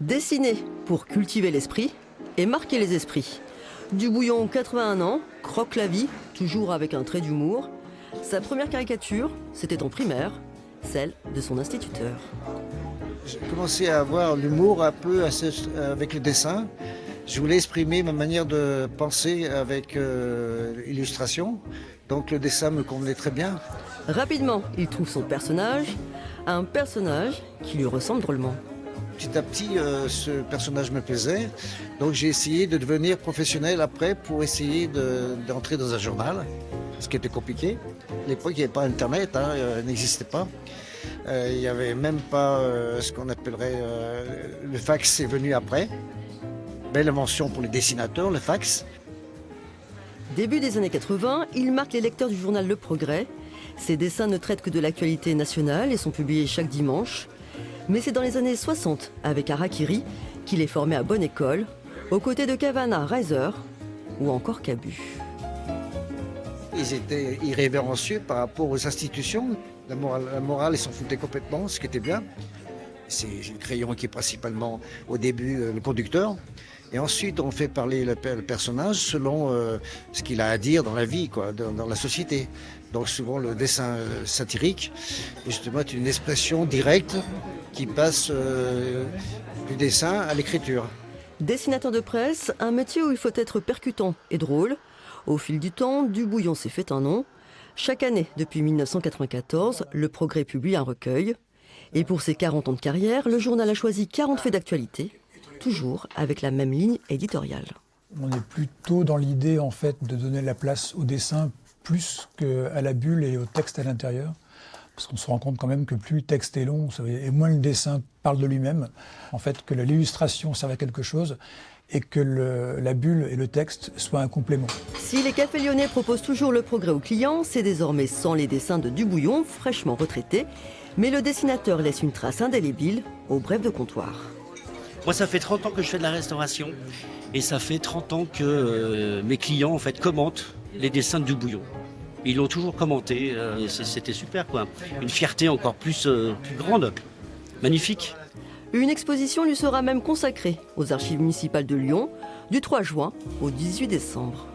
Dessiner pour cultiver l'esprit et marquer les esprits. Dubouillon, 81 ans, croque la vie, toujours avec un trait d'humour. Sa première caricature, c'était en primaire, celle de son instituteur. J'ai commencé à avoir l'humour un peu avec le dessin. Je voulais exprimer ma manière de penser avec l'illustration. Donc le dessin me convenait très bien. Rapidement, il trouve son personnage, un personnage qui lui ressemble drôlement. Petit à petit, ce personnage me plaisait. Donc j'ai essayé de devenir professionnel après pour essayer d'entrer dans un journal, ce qui était compliqué. À l'époque, il n'y avait pas Internet, n'existait pas. Il n'y avait même pas ce qu'on appellerait le fax, est venu après. Belle invention pour les dessinateurs, le fax. Début des années 80, il marque les lecteurs du journal Le Progrès. Ses dessins ne traitent que de l'actualité nationale et sont publiés chaque dimanche. Mais c'est dans les années 60, avec Harakiri, qu'il est formé à bonne école, aux côtés de Cavana, Reiser ou encore Cabu. Ils étaient irrévérencieux par rapport aux institutions. La morale, ils s'en foutaient complètement, ce qui était bien. C'est le crayon qui est principalement, au début, le conducteur. Et ensuite, on fait parler le personnage selon ce qu'il a à dire dans la vie, quoi, dans la société. Donc souvent, le dessin satirique, justement, est une expression directe qui passe du dessin à l'écriture. Dessinateur de presse, un métier où il faut être percutant et drôle. Au fil du temps, Dubouillon s'est fait un nom. Chaque année, depuis 1994, Le Progrès publie un recueil. Et pour ses 40 ans de carrière, le journal a choisi 40 faits d'actualité, toujours avec la même ligne éditoriale. On est plutôt dans l'idée en fait de donner la place au dessin plus qu'à la bulle et au texte à l'intérieur. Parce qu'on se rend compte quand même que plus le texte est long, et moins le dessin parle de lui-même, en fait que l'illustration serve à quelque chose et que la bulle et le texte soient un complément. Si les cafés lyonnais proposent toujours Le Progrès aux clients, c'est désormais sans les dessins de Dubouillon, fraîchement retraité. Mais le dessinateur laisse une trace indélébile au bref de comptoir. Moi, ça fait 30 ans que je fais de la restauration et ça fait 30 ans que mes clients en fait commentent les dessins de Dubouillon. Ils l'ont toujours commenté, c'était super quoi. Une fierté encore plus grande, magnifique. Une exposition lui sera même consacrée aux archives municipales de Lyon du 3 juin au 18 décembre.